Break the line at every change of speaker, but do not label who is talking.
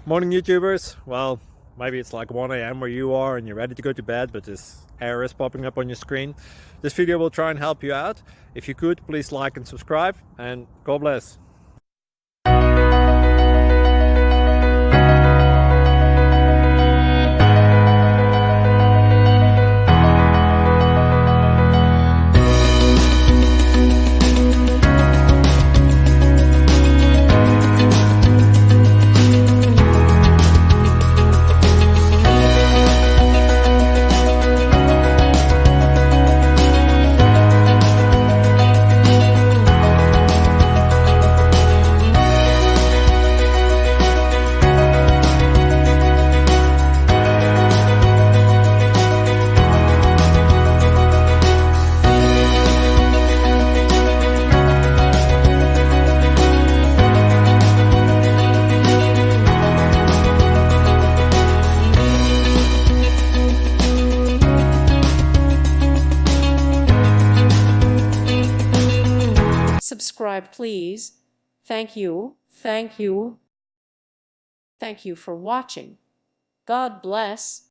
Morning YouTubers. Well, maybe it's like 1 a.m. where you are and you're ready to go to bed, but this error is popping up on your screen. This video will try and help you out. If you could, please like and subscribe, and God bless.
Subscribe, please. Thank you. Thank you. Thank you for watching. God bless.